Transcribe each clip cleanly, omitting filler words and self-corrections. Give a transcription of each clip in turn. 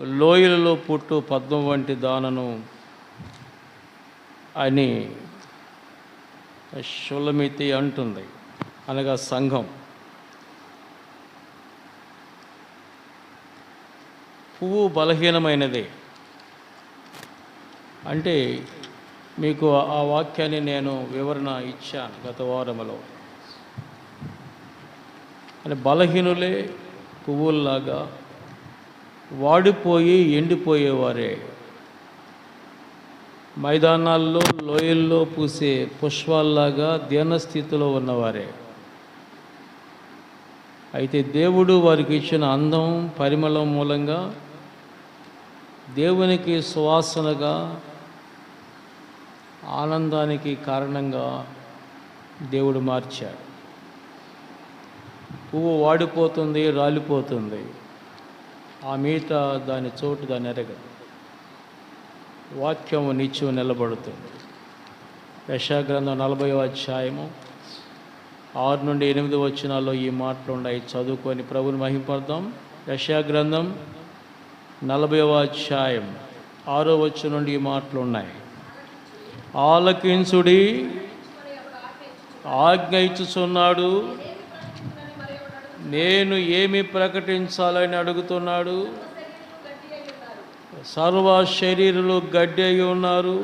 లోయలలో పుట్టు పద్మం వంటి దానను అని షులమితి అంటుంది, అనగా సంఘం. పువ్వు బలహీనమైనదే అంటే మీకు ఆ వాక్యాన్ని నేను వివరణ ఇచ్చాను గత వారములో. అని బలహీనులే పువ్వుల్లాగా వాడిపోయి ఎండిపోయేవారే, మైదానాల్లో లోయల్లో పూసే పుష్పాల్లాగా దీనస్థితిలో ఉన్నవారే. అయితే దేవుడు వారికి ఇచ్చిన అందం పరిమళం మూలంగా దేవునికి సువాసనగా, ఆనందానికి కారణంగా దేవుడు మార్చాడు. పువ్వు వాడిపోతుంది, రాలిపోతుంది, ఆ మీట దాని చోటు దాన్ని ఎరగదు. వాక్యము నిత్యం నిలబడుతుంది. యెషయా గ్రంథం 40వ అధ్యాయము 6 నుండి 8 వచనాల్లో ఈ మాటలు ఉన్నాయి. చదువుకొని ప్రభుని మహింపడదాం. యెషయా గ్రంథం 40వ అధ్యాయం 6వ వచనం నుండి ఈ మాటలు ఉన్నాయి. ఆలకించుడి, ఆజ్ఞ ఇచ్చుచున్నాడు, నేను ఏమి ప్రకటించాలని అడుగుతున్నాడు. సర్వ శరీరులు గడ్డి అయి ఉన్నారు,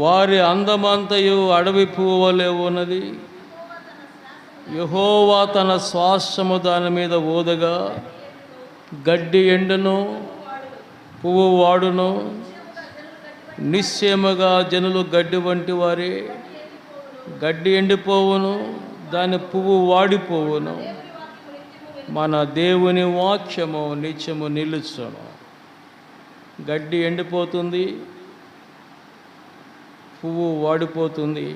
వారి అందమంతయు అడవి పువ్వు వలె ఉన్నది. యెహోవా తన శ్వాసము దాని మీద ఊదగా గడ్డి ఎండును, పువ్వు వాడును. నిశ్చయముగా జనులు గడ్డి వంటి వారే, గడ్డి ఎండిపోవును, దాని పువ్వు వాడిపోవును. మన దేవుని వాక్యము నిత్యము నిలుచును. గడ్డి ఎండిపోతుంది, పువ్వు వాడిపోతుంది.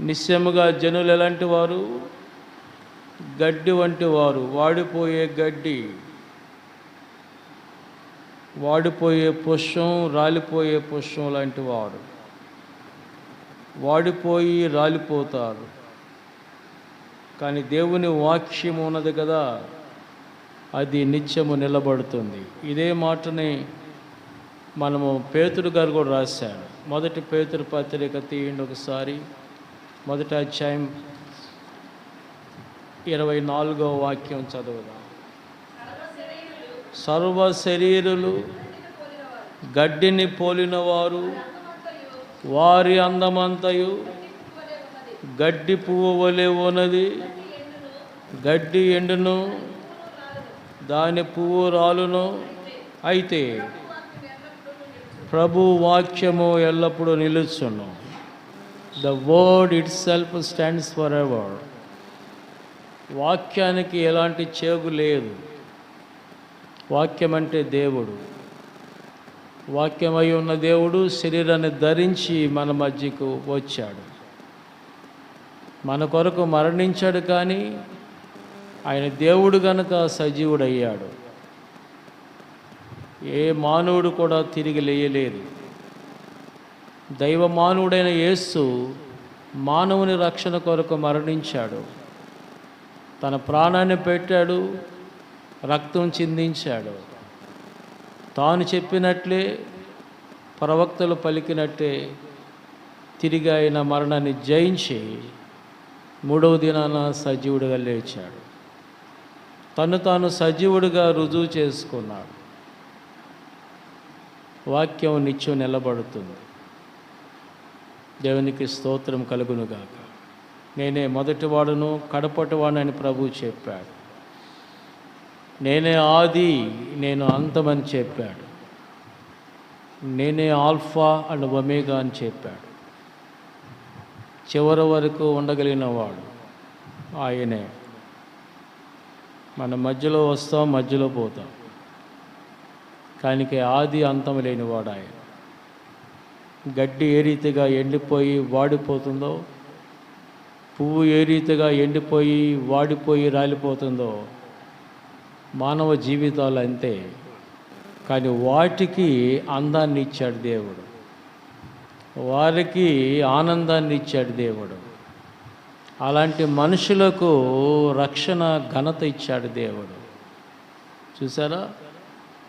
నిశ్చయముగా జనులు ఎలాంటి వారు? గడ్డి వంటి వారు. వాడిపోయే గడ్డి, వాడిపోయే పుష్పం, రాలిపోయే పుష్పం లాంటి వారు. వాడిపోయి రాలిపోతారు. కానీ దేవుని వాక్యం ఉన్నది కదా, అది నిత్యము నిలబడుతుంది. ఇదే మాటని మనము పేతురు గారు కూడా రాశాడు. మొదటి పేతురు పత్రిక తీయండి ఒకసారి. మొదటి అధ్యాయం 24వ వాక్యం చదువుదాం. సర్వ శరీరులు గడ్డిని పోలినవారు, వారి అందమంతయు గడ్డి పువ్వు వలె ఉన్నది. గడ్డి ఎండును, దాని పువ్వు రాలును. అయితే ప్రభు వాక్యము ఎల్లప్పుడూ నిలుచును. The word itself stands for ever. వాక్యానికి ఎలాంటి చేగు లేదు. వాక్యం అంటే దేవుడు. వాక్యమై ఉన్న దేవుడు శరీరాన్ని ధరించి మన మధ్యకు వచ్చాడు. మన కొరకు మరణించాడు, కానీ ఆయన దేవుడు గనుక సజీవుడయ్యాడు. ఏ మానవుడు కూడా తిరిగి లేయలేదు. దైవ మానవుడైన యేసు మానవుని రక్షణ కొరకు మరణించాడు. తన ప్రాణాన్ని పెట్టాడు, రక్తం చిందించాడు. తాను చెప్పినట్లే, ప్రవక్తలు పలికినట్టే తిరిగి ఆయన మరణాన్ని జయించి 3వ దినాన సజీవుడిగా లేచాడు. తను తాను సజీవుడిగా రుజువు చేసుకున్నాడు. వాక్యం నిత్యం నిలబడుతుంది. దేవునికి స్తోత్రం కలుగునుగాక. నేనే మొదటివాడును కడపటివాడని ప్రభువు చెప్పాడు. నేనే ఆది, నేను అంతమని చెప్పాడు. నేనే ఆల్ఫా అండ్ ఒమేగా అని చెప్పాడు. చివరి వరకు ఉండగలిగిన వాడు ఆయనే. మన మధ్యలో వస్తాం, మధ్యలో పోతాం, కానీ ఆది అంతం లేనివాడు ఆయన. గడ్డి ఏ రీతిగా ఎండిపోయి వాడిపోతుందో, పువ్వు ఏ రీతిగా ఎండిపోయి వాడిపోయి రాలిపోతుందో, మానవ జీవితాలు అంతే. కానీ వాటికి అందాన్ని ఇచ్చాడు దేవుడు, వారికి ఆనందాన్ని ఇచ్చాడు దేవుడు. అలాంటి మనుషులకు రక్షణ ఘనత ఇచ్చాడు దేవుడు. చూసారా?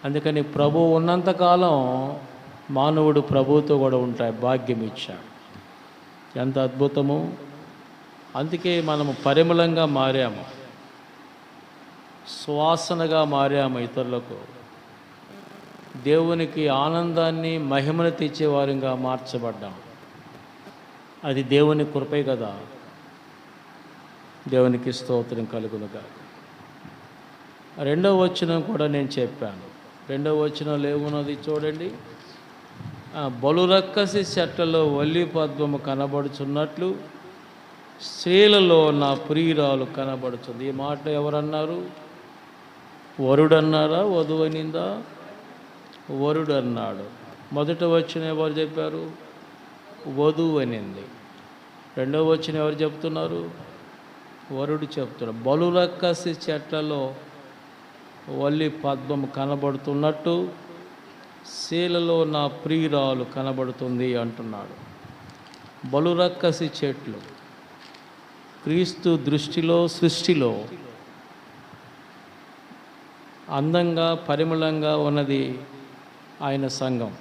అందుకని ప్రభువు ఉన్నంతకాలం మానవుడు ప్రభువుతో కూడా ఉంటాయి భాగ్యం ఇచ్చాడు. ఎంత అద్భుతము! అందుకే మనము పరిమళంగా మారాము, సువాసనగా మారాము ఇతరులకు. దేవునికి ఆనందాన్ని మహిమను తెచ్చేవారిగా మార్చబడ్డాం. అది దేవుని కృపే కదా. దేవునికి స్తోత్రం కలుగునుగా. రెండవ వచనం కూడా నేను చెప్పాను. రెండవ వచనంలో ఏమున్నది చూడండి. బలురక్కసి చెట్లలో వల్లి పద్మము కనబడుచున్నట్లు స్త్రీలలో నా ప్రియురాలు కనబడుతుంది. ఈ మాట ఎవరన్నారు? వరుడు అన్నారా, వధువు అనిందా? వరుడు అన్నాడు. మొదట వచ్చిన ఎవరు చెప్పారు? వధువు అనింది. రెండవ వచ్చిన ఎవరు చెప్తున్నారు? వరుడు చెప్తున్నాడు. బలురక్కసి చెట్లలో వల్లి పద్మము కనబడుతున్నట్టు శీలలో నా ప్రియురాలు కనబడుతుంది అంటున్నాడు. బలురక్కసి చెట్లు క్రీస్తు దృష్టిలో, సృష్టిలో అందంగా పరిమళంగా ఉన్నది ఆయన సంఘం.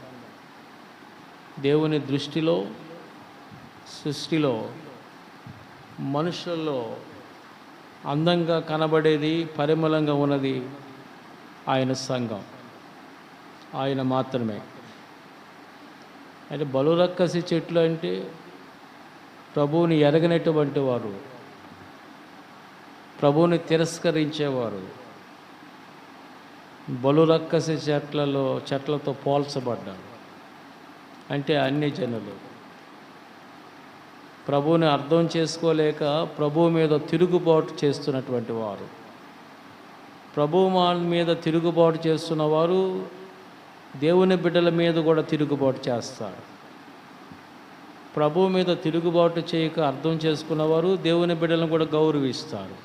దేవుని దృష్టిలో, సృష్టిలో, మనుషుల్లో అందంగా కనబడేది, పరిమళంగా ఉన్నది ఆయన సంఘం, ఆయన మాత్రమే. అంటే బలురక్కసి చెట్లు అంటే ప్రభువుని ఎరగనటువంటి వారు, ప్రభువుని తిరస్కరించేవారు బలురక్కసి చెట్లతో పోల్చబడ్డారు. అంటే అన్ని జనులు ప్రభువుని అర్థం చేసుకోలేక ప్రభువు మీద తిరుగుబాటు చేస్తున్నటువంటి వారు. ప్రభువు మీద తిరుగుబాటు చేస్తున్నవారు దేవుని బిడ్డల మీద కూడా తిరుగుబాటు చేస్తారు. ప్రభువు మీద తిరుగుబాటు చేయక అర్థం చేసుకున్నవారు దేవుని బిడ్డలను కూడా గౌరవిస్తారు.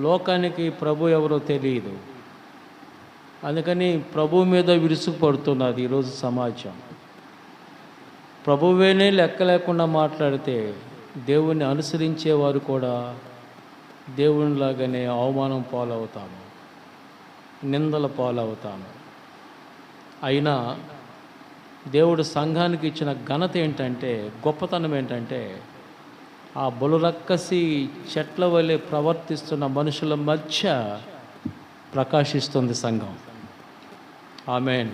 లోకానికి ప్రభు ఎవరో తెలియదు. అందుకని ప్రభువు మీద విరుసుకుపడుతున్నది ఈరోజు సమాజం. ప్రభువేనే లెక్క లేకుండా మాట్లాడితే దేవుణ్ణి అనుసరించేవారు కూడా దేవునిలాగానే అవమానం పాలవుతాము, నిందల పాలవుతాము. అయినా దేవుడు సంఘానికి ఇచ్చిన ఘనత ఏంటంటే, గొప్పతనం ఏంటంటే, ఆ బలురక్కసి చెట్ల వలె ప్రవర్తిస్తున్న మనుషుల మధ్య ప్రకాశిస్తుంది సంఘం. ఆమేన్.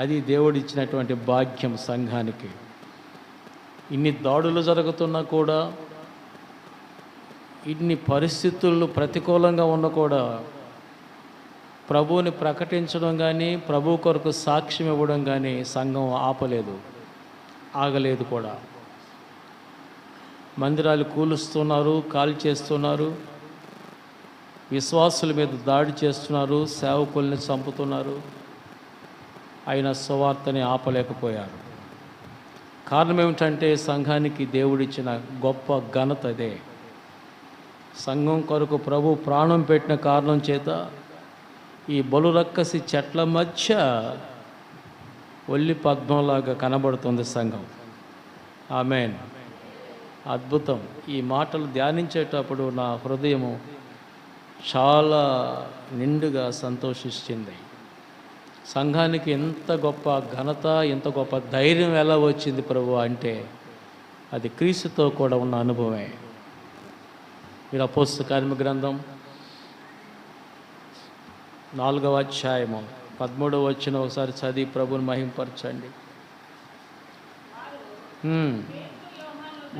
అది దేవుడు ఇచ్చినటువంటి భాగ్యం సంఘానికి. ఇన్ని దాడులు జరుగుతున్నా కూడా, ఇన్ని పరిస్థితులు ప్రతికూలంగా ఉన్నా కూడా ప్రభువుని ప్రకటించడం కానీ, ప్రభు కొరకు సాక్ష్యం ఇవ్వడం కానీ సంఘం ఆపలేదు, ఆగలేదు కూడా. మందిరాలు కూలుస్తున్నారు, కాల్ చేస్తున్నారు, విశ్వాసుల మీద దాడి చేస్తున్నారు, సేవకుల్ని చంపుతున్నారు. అయినా సువార్తని ఆపలేకపోయారు. కారణం ఏమిటంటే సంఘానికి దేవుడిచ్చిన గొప్ప ఘనత అదే. సంఘం కొరకు ప్రభు ప్రాణం పెట్టిన కారణం చేత ఈ బలురక్కసి చెట్ల మధ్య ఒల్లి పద్మంలాగా కనబడుతుంది సంఘం. ఆమేన్. అద్భుతం. ఈ మాటలు ధ్యానించేటప్పుడు నా హృదయము చాలా నిండుగా సంతోషిస్తుంది. సంఘానికి ఎంత గొప్ప ఘనత, ఎంత గొప్ప ధైర్యం ఎలా వచ్చింది ప్రభు అంటే అది క్రీస్తుతో కూడా ఉన్న అనుభవమే. మీరు అపోస్తల కార్యముల గ్రంథం 4వ అధ్యాయము 13వ వచనం ఒకసారి చదివి ప్రభుని మహింపరచండి.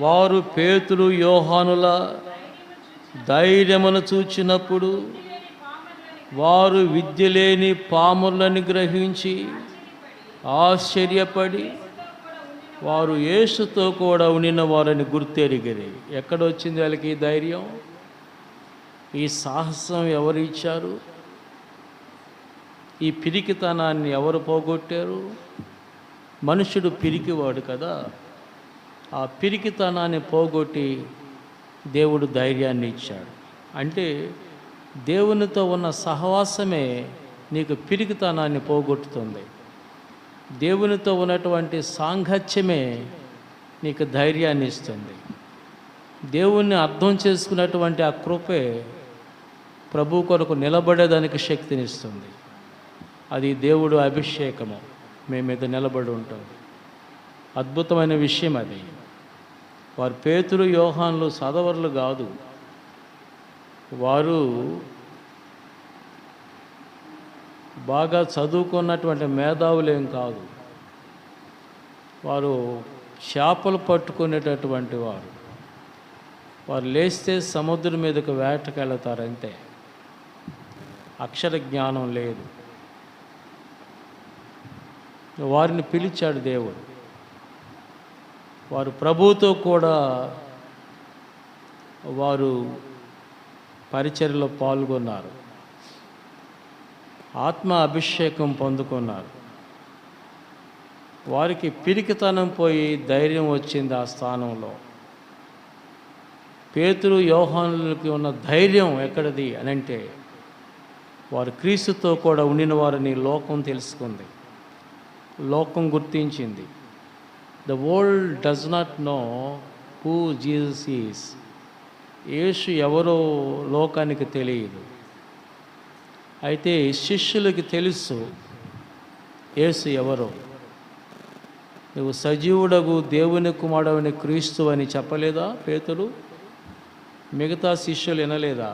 వారు పేతురు యోహానుల ధైర్యమును చూచినప్పుడు వారు విద్య లేని పాములను గ్రహించి ఆశ్చర్యపడి వారు యేసుతో కూడా ఉండిన వారని గుర్తెరిగిరి. ఎక్కడొచ్చింది వాళ్ళకి ఈ ధైర్యం, ఈ సాహసం ఎవరు ఇచ్చారు? ఈ పిరికితనాన్ని ఎవరు పోగొట్టారు? మనుషుడు పిరికివాడు కదా. ఆ పిరికితనాన్ని పోగొట్టి దేవుడు ధైర్యాన్ని ఇచ్చాడు. అంటే దేవునితో ఉన్న సహవాసమే నీకు పిరికితనాన్ని పోగొట్టుతుంది. దేవునితో ఉన్నటువంటి సాంగత్యమే నీకు ధైర్యాన్ని ఇస్తుంది. దేవుణ్ణి అర్థం చేసుకున్నటువంటి ఆ కృపే ప్రభు కొరకు నిలబడేదానికి శక్తినిస్తుంది. అది దేవుడు అభిషేకము మీ మీద నిలబడి ఉంటుంది. అద్భుతమైన విషయం అది. వారు పేతురు యోహాన్లు సదవర్లు కాదు, వారు బాగా చదువుకున్నటువంటి మేధావులేం కాదు. వారు చేపలు పట్టుకునేటటువంటి వారు. వారు లేస్తే సముద్రం మీదకు వేటకెళ్తారంతే. అక్షర జ్ఞానం లేదు. వారిని పిలిచాడు దేవుడు. వారు ప్రభువుతో కూడా వారు పరిచర్యలో పాల్గొన్నారు. ఆత్మ అభిషేకం పొందుకున్నారు. వారికి పిరికితనం పోయి ధైర్యం వచ్చింది ఆ స్థానంలో. పేతురు యోహానులకి ఉన్న ధైర్యం ఎక్కడిది అని అంటే, వారు క్రీస్తుతో కూడా ఉండిన వారిని లోకం తెలుసుకుంది, లోకం గుర్తించింది. The world does not know who Jesus is. Yesu ఎవరో లోకానికి తెలియదు. అయితే శిష్యులకి తెలుసు యేసు ఎవరో. నువ్వు సజీవుడగు దేవుని కుమారుడవని క్రీస్తు అని చెప్పలేదా పేతురు? మిగతా శిష్యులు వినలేదా?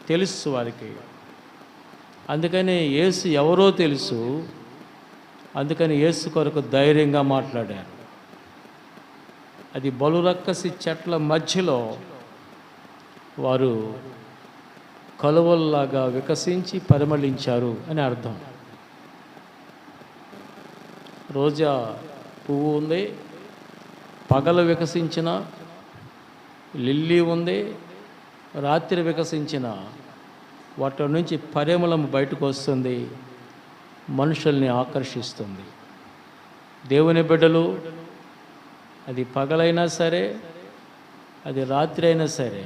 తెలుసు వారికి. అందుకని యేసు ఎవరో తెలుసు. అందుకని యేసు కొరకు ధైర్యంగా మాట్లాడారు. అది బలురక్కసి చెట్ల మధ్యలో వారు కలువల్లాగా వికసించి పరిమళించారు అని అర్థం. రోజా పువ్వు ఉంది, పగలు వికసించిన. లిల్లీ ఉంది, రాత్రి వికసించిన. వాటి నుంచి పరిమళం బయటకు వస్తుంది, మనుషుల్ని ఆకర్షిస్తుంది. దేవుని బిడ్డలు, అది పగలైనా సరే, అది రాత్రి అయినా సరే,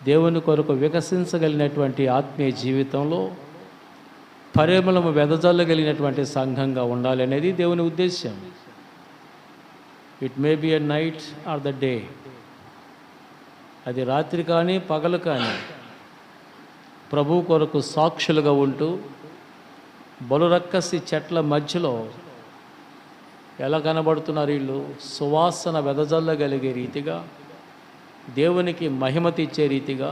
దేవుని కొరకు వికసించగలిగినటువంటి ఆత్మీయ జీవితంలో పరిమళము వెదజల్లగలిగినటువంటి సంఘంగా ఉండాలి అనేది దేవుని ఉద్దేశం. It may be a night are the day. అది రాత్రి కానీ పగలు కానీ ప్రభు కొరకు సాక్షులుగా ఉంటూ బలురక్కసి చెట్ల మధ్యలో ఎలా కనబడుతున్నారు వీళ్ళు? సువాసన వెదజల్లగలిగే రీతిగా, దేవునికి మహిమ తెచ్చే రీతిగా,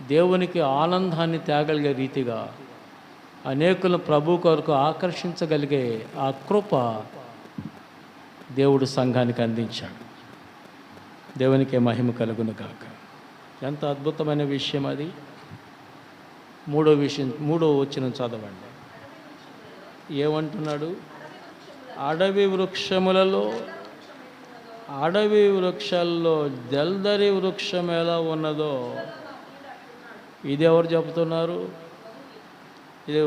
దేవునికి ఆనందాన్ని తేగలిగే రీతిగా, అనేకులను ప్రభు కొరకు ఆకర్షించగలిగే ఆ కృప దేవుడు సంఘానికి అందించాడు. దేవునికి మహిమ కలుగును గాక. ఎంత అద్భుతమైన విషయం అది. మూడో వచనం చదవండి. ఏమంటున్నాడు? అడవి వృక్షాల్లో జల్దరి వృక్షం ఎలా ఉన్నదో. ఇది ఎవరు చెప్తున్నారు? ఇది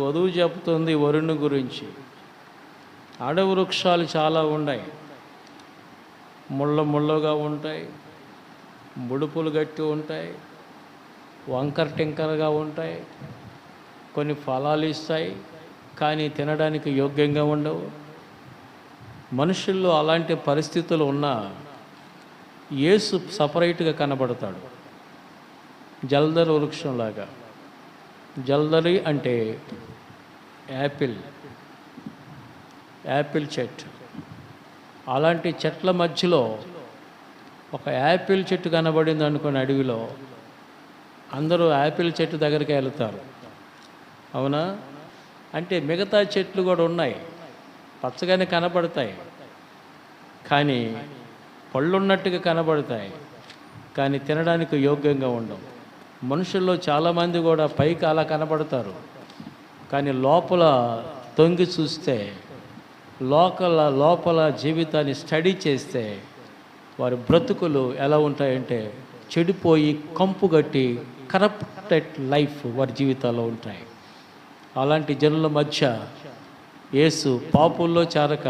వధువు చెప్తుంది వరుణ్ గురించి. అడవి వృక్షాలు చాలా ఉన్నాయి. ముళ్ళగా ఉంటాయి, ముడుపులు గట్టి ఉంటాయి, వంకర టింకరగా ఉంటాయి. కొన్ని ఫలాలు ఇస్తాయి, కానీ తినడానికి యోగ్యంగా ఉండవు. మనుషుల్లో అలాంటి పరిస్థితులు ఉన్నా యేసు సపరేట్గా కనబడతాడు, జల్దరి వృక్షంలాగా. జల్దరి అంటే యాపిల్ చెట్టు. అలాంటి చెట్ల మధ్యలో ఒక యాపిల్ చెట్టు కనబడింది అనుకుని అడవిలో, అందరూ యాపిల్ చెట్టు దగ్గరికి వెళ్తారు. అవునా? అంటే మిగతా చెట్లు కూడా ఉన్నాయి, పచ్చగానే కనబడతాయి, కానీ పళ్ళున్నట్టుగా కనబడతాయి, కానీ తినడానికి యోగ్యంగా ఉండవు. మనుషుల్లో చాలామంది కూడా పైకి అలా కనబడతారు, కానీ లోపల తొంగి చూస్తే, లోపల జీవితాన్ని స్టడీ చేస్తే వారి బ్రతుకులు ఎలా ఉంటాయంటే చెడిపోయి కంపుగట్టి కరప్టెడ్ లైఫ్ వారి జీవితాల్లో ఉంటాయి. అలాంటి జనుల మధ్య యేసు పాపుల్లో చేరక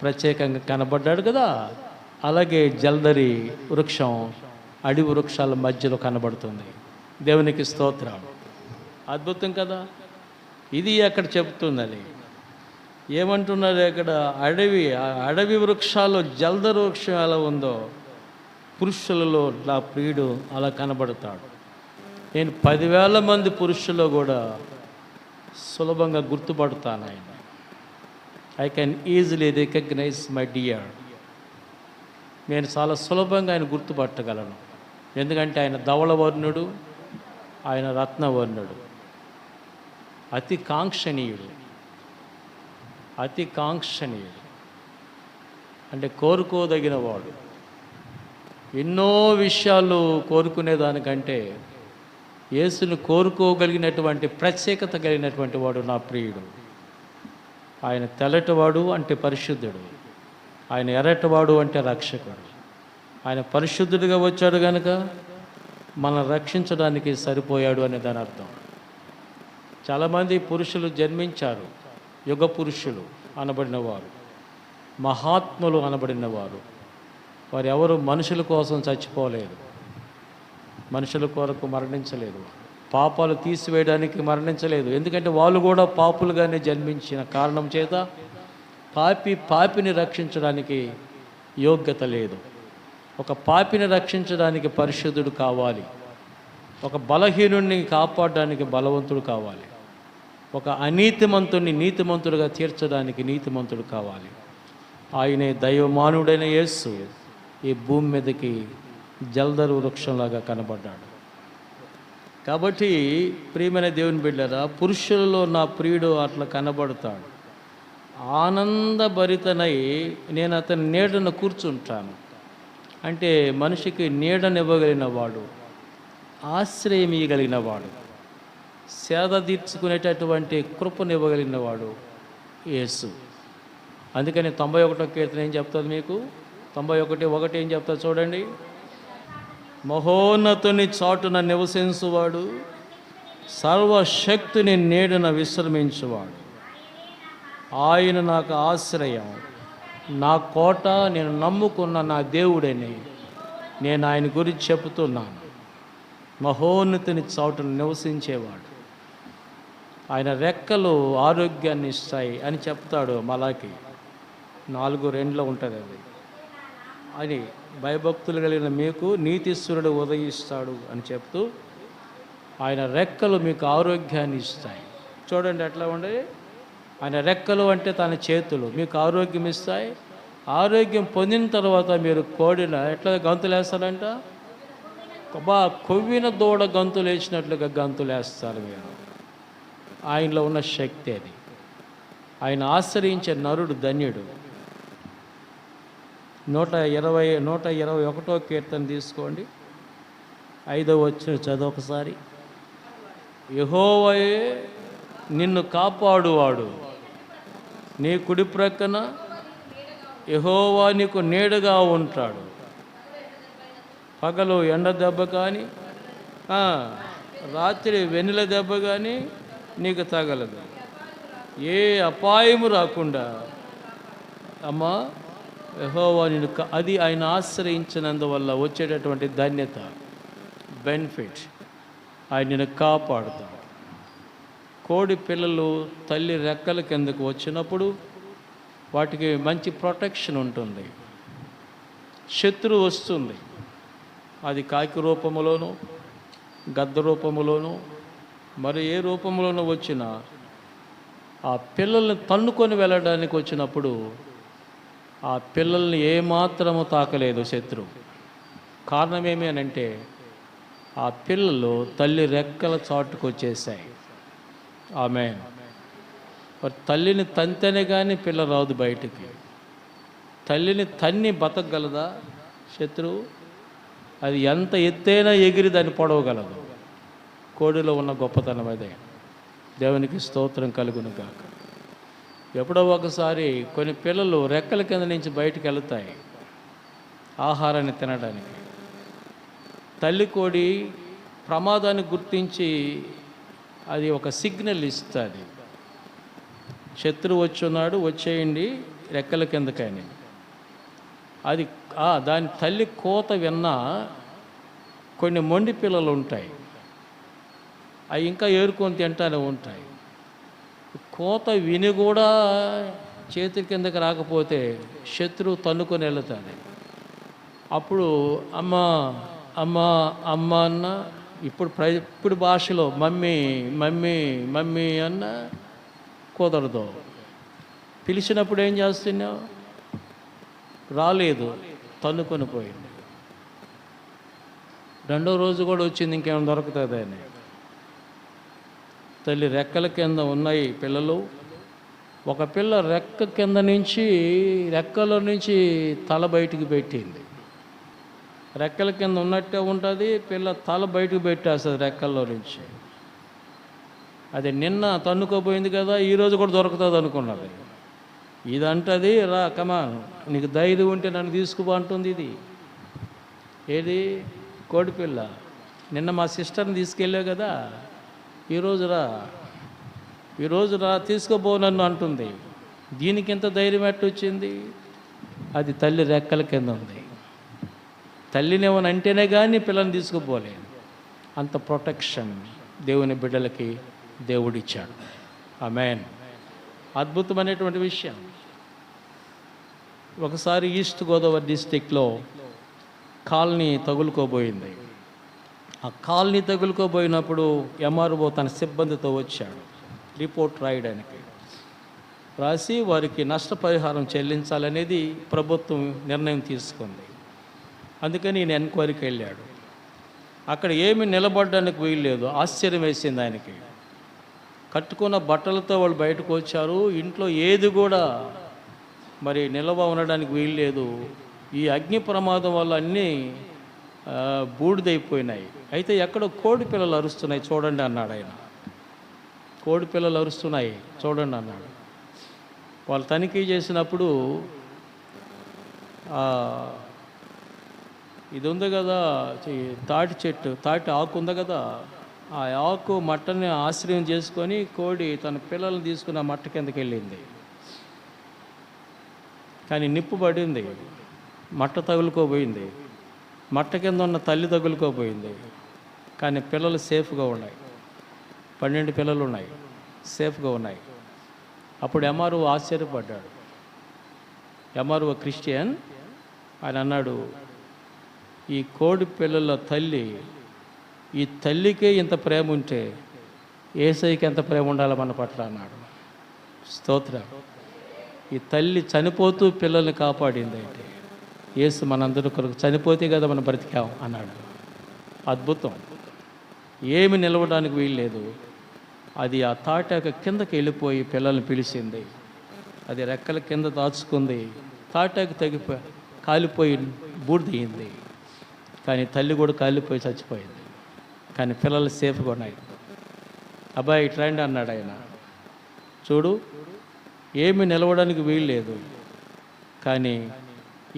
ప్రత్యేకంగా కనబడ్డాడు కదా. అలాగే జల్దరి వృక్షం అడవి వృక్షాల మధ్యలో కనబడుతుంది. దేవునికి స్తోత్రం. అద్భుతం కదా. ఇది అక్కడ చెప్తున్నది. ఏమంటున్నారు ఇక్కడ? అడవి వృక్షాల్లో జల్దరి వృక్షం ఎలా ఉందో పురుషులలో నా ప్రియుడు అలా కనబడతాడు. నేను 10,000 మంది పురుషుల్లో కూడా సులభంగా గుర్తుపడతాను ఆయన. I can easily recognise my dear. నేను చాలా సులభంగా ఆయన గుర్తుపట్టగలను. ఎందుకంటే ఆయన ధవళవర్ణుడు, ఆయన రత్నవర్ణుడు, అతి కాంక్షణీయుడు. అతి కాంక్షణీయుడు అంటే కోరుకోదగిన వాడు. ఎన్నో విషయాలు కోరుకునేదానికంటే యేసును కోరుకోగలిగినటువంటి ప్రత్యేకత కలిగినటువంటి వాడు నా ప్రియుడు. ఆయన తెల్లటివాడు అంటే పరిశుద్ధుడు, ఆయన ఎర్రటివాడు అంటే రక్షకుడు. ఆయన పరిశుద్ధుడిగా వచ్చాడు కనుక మనం రక్షించడానికి సరిపోయాడు అనే దాని అర్థం. చాలామంది పురుషులు జన్మించారు, యుగ పురుషులు అనబడిన వారు, మహాత్ములు అనబడిన వారు. వారు ఎవరు మనుషుల కోసం చచ్చిపోలేదు, మనుషుల కొరకు మరణించలేదు, పాపాలు తీసివేయడానికి మరణించలేదు. ఎందుకంటే వాళ్ళు కూడా పాపులుగానే జన్మించిన కారణం చేత పాపిని రక్షించడానికి యోగ్యత లేదు. ఒక పాపిని రక్షించడానికి పరిశుద్ధుడు కావాలి, ఒక బలహీనుడిని కాపాడడానికి బలవంతుడు కావాలి, ఒక అనీతిమంతుడిని నీతిమంతుడిగా తీర్చడానికి నీతిమంతుడు కావాలి. ఆయనే దైవమానుడైన యేసు ఈ భూమి మీదకి జల్దరు వృక్షంలాగా కనబడ్డాడు. కాబట్టి ప్రియమైన దేవుని బిడ్డలారా, పురుషులలో నా ప్రియుడు అట్లా కనబడతాడు. ఆనందభరితనై నేను అతని నీడను కూర్చుంటాను. అంటే మనిషికి నీడనివ్వగలిగిన వాడు, ఆశ్రయం ఇవ్వగలిగిన వాడు, సేద తీర్చుకునేటటువంటి కృపనివ్వగలిగిన వాడు యేసు. అందుకని 91వ కీర్తన ఏం చెప్తుంది మీకు? 91:1 ఏం చెప్తా చూడండి. మహోన్నతుని చాటున నివసించువాడు, సర్వశక్తిని నీడన విశ్రమించువాడు. ఆయన నాకు ఆశ్రయం, నా కోట, నేను నమ్ముకున్న నా దేవుడని నేను ఆయన గురించి చెబుతున్నాను. మహోన్నతుని చాటున నివసించేవాడు, ఆయన రెక్కలు ఆరోగ్యాన్ని ఇస్తాయి అని చెప్తాడు మలాకి 4:2 ఉంటుంది అది. అని భయభక్తులు కలిగిన మీకు నీతిశ్వరుడు ఉదయిస్తాడు అని చెప్తూ ఆయన రెక్కలు మీకు ఆరోగ్యాన్ని ఇస్తాయి. చూడండి ఎట్లా ఉండే, ఆయన రెక్కలు అంటే తన చేతులు మీకు ఆరోగ్యం ఇస్తాయి. ఆరోగ్యం పొందిన తర్వాత మీరు కోడిన ఎట్లా గంతులేస్తారంట, కొవ్విన దూడ గంతులు వేసినట్లుగా గంతులేస్తారు మీరు. ఆయనలో ఉన్న శక్తి అది. ఆయన ఆశ్రయించే నరుడు ధన్యుడు. 121వ కీర్తన తీసుకోండి, 5వ వచనం చదువు ఒకసారి. యెహోవాయే నిన్ను కాపాడువాడు, నీ కుడి ప్రక్కన యెహోవా నీకు నీడగా ఉంటాడు. పగలు ఎండ దెబ్బ కానీ రాత్రి వెన్నెల దెబ్బ కానీ నీకు తగలదు. ఏ అపాయము రాకుండా అమ్మా యెహోవా నిన్ను అది ఆయన ఆశ్రయించినందువల్ల వచ్చేటటువంటి ధన్యత, బెనిఫిట్. ఆయన నిన్ను కాపాడుతాడు. కోడి పిల్లలు తల్లి రెక్కల కిందకు వచ్చినప్పుడు వాటికి మంచి ప్రొటెక్షన్ ఉంటుంది. శత్రువు వస్తుంది, అది కాకి రూపములోనూ గద్ద రూపములోనూ మరి ఏ రూపంలోనూ వచ్చినా ఆ పిల్లల్ని తన్నుకొని వెళ్ళడానికి వచ్చినప్పుడు ఆ పిల్లల్ని ఏమాత్రము తాకలేదు శత్రువు. కారణం ఏమి అని అంటే ఆ పిల్లలు తల్లి రెక్కల చాటుకు వచ్చేసాయి. ఆమేన్. మరి తల్లిని తంతేనే కానీ పిల్ల రాదు బయటికి. తల్లిని తన్ని బతకగలదా శత్రువు? అది ఎంత ఎత్తైనా ఎగిరి దాన్ని పొడవగలదు. కోడిలో ఉన్న గొప్పతనం అదే. దేవునికి స్తోత్రం కలుగును గాక. ఎప్పుడో ఒకసారి కొన్ని పిల్లలు రెక్కల కింద నుంచి బయటికి వెళతాయి ఆహారాన్ని తినడానికి. తల్లి కోడి ప్రమాదాన్ని గుర్తించి అది ఒక సిగ్నల్ ఇస్తుంది, శత్రువు వచ్చున్నాడు వచ్చేయండి రెక్కల కిందకని. అది దాని తల్లి కోత విన్నా కొన్ని మొండి పిల్లలు ఉంటాయి, అవి ఇంకా ఏరుకొని తింటానే ఉంటాయి. కోత విని కూడా చేతి కిందకి రాకపోతే శత్రువు తన్నుకొని వెళుతుంది. అప్పుడు అమ్మ అమ్మ అమ్మ అన్న, ఇప్పుడు భాషలో మమ్మీ మమ్మీ మమ్మీ అన్న కుదరదు. పిలిచినప్పుడు ఏం చేస్తున్నావు? రాలేదు, తన్నుకొని పోయింది. రెండో రోజు కూడా వచ్చింది, ఇంకేమైనా దొరుకుతుంది అని. తల్లి రెక్కల కింద ఉన్నాయి పిల్లలు. ఒక పిల్ల రెక్కలో నుంచి తల బయటికి పెట్టింది. రెక్కల కింద ఉన్నట్టే ఉంటుంది, పిల్ల తల బయటకు పెట్టేస్తుంది రెక్కల్లో నుంచి. అది నిన్న తన్నుకోపోయింది కదా, ఈరోజు కూడా దొరుకుతుంది అనుకున్నది. ఇదంటది, రా కమా, నీకు ధైర్యం ఉంటే నన్ను తీసుకుపో అంటుంది. ఇది ఏది? కోడిపిల్ల. నిన్న మా సిస్టర్ని తీసుకెళ్ళావు కదా, ఈరోజు రా తీసుకోబో నన్ను అంటుంది. దీనికి ఎంత ధైర్యం ఎట్టొచ్చింది? అది తల్లి రెక్కల కింద ఉంది. తల్లిని ఏమైనా అంటేనే కానీ పిల్లల్ని తీసుకుపోలేదు. అంత ప్రొటెక్షన్ దేవుని బిడ్డలకి దేవుడిచ్చాడు. ఆమేన్. అద్భుతమైనటువంటి విషయం. ఒకసారి ఈస్ట్ గోదావరి డిస్టిక్లో కాలనీ తగులుకోబోయింది. ఆ కాలనీ తగులుకోబోయినప్పుడు ఎంఆర్ఓ తన సిబ్బందితో వచ్చాడు రిపోర్ట్ రాయడానికి. రాసి వారికి నష్టపరిహారం చెల్లించాలనేది ప్రభుత్వం నిర్ణయం తీసుకుంది. అందుకని ఈయన ఎంక్వైరీకి వెళ్ళాడు. అక్కడ ఏమి నిలబడడానికి వీల్లేదు. ఆశ్చర్యం వేసింది ఆయనకి. కట్టుకున్న బట్టలతో వాళ్ళు బయటకు వచ్చారు. ఇంట్లో ఏది కూడా మరి నిలవ ఉండడానికి వీల్లేదు. ఈ అగ్ని ప్రమాదం వల్ల అన్నీ బూడిదైపోయినాయి. అయితే ఎక్కడో కోడి పిల్లలు అరుస్తున్నాయి చూడండి అన్నాడు ఆయన. కోడి పిల్లలు అరుస్తున్నాయి చూడండి అన్నాడు. వాళ్ళు తనిఖీ చేసినప్పుడు ఇది ఉంది కదా, తాటి ఆకు ఉంది కదా, ఆ ఆకు మట్టని ఆశ్రయం చేసుకొని కోడి తన పిల్లల్ని తీసుకుని ఆ మట్ట కిందకి వెళ్ళింది. కానీ నిప్పు పడింది, మట్ట తగులుకోబోయింది. మట్ట కింద ఉన్న తల్లి తగులుకోబోయింది. కానీ పిల్లలు సేఫ్గా ఉన్నాయి. 12 పిల్లలు ఉన్నాయి, సేఫ్గా ఉన్నాయి. అప్పుడు ఎంఆర్ఓ ఆశ్చర్యపడ్డాడు. MRO Christian. ఆయన అన్నాడు, ఈ కోడి పిల్లల తల్లి, ఈ తల్లికే ఇంత ప్రేమ ఉంటే యేసయ్యకి ఎంత ప్రేమ ఉండాలి మన పట్ల అన్నాడు. స్తోత్రం. ఈ తల్లి చనిపోతూ పిల్లల్ని కాపాడింది. అయితే యేసు మనందరి కొరకు చనిపోతే కదా మనం బ్రతికాం అన్నాడు. అద్భుతం. ఏమి నిలవడానికి వీల్లేదు. అది ఆ తాటాక కిందకి వెళ్ళిపోయి పిల్లల్ని పిలిచింది. అది రెక్కల కింద దాచుకుంది. తాటాకు కాలిపోయి బూడిదయ్యింది. కానీ తల్లి కూడా కాలిపోయి చచ్చిపోయింది. కానీ పిల్లలు సేఫ్గా ఉన్నాయి. అబ్బాయి ఇట్రండి అన్నాడు ఆయన. చూడు, ఏమి నిలవడానికి వీల్లేదు, కానీ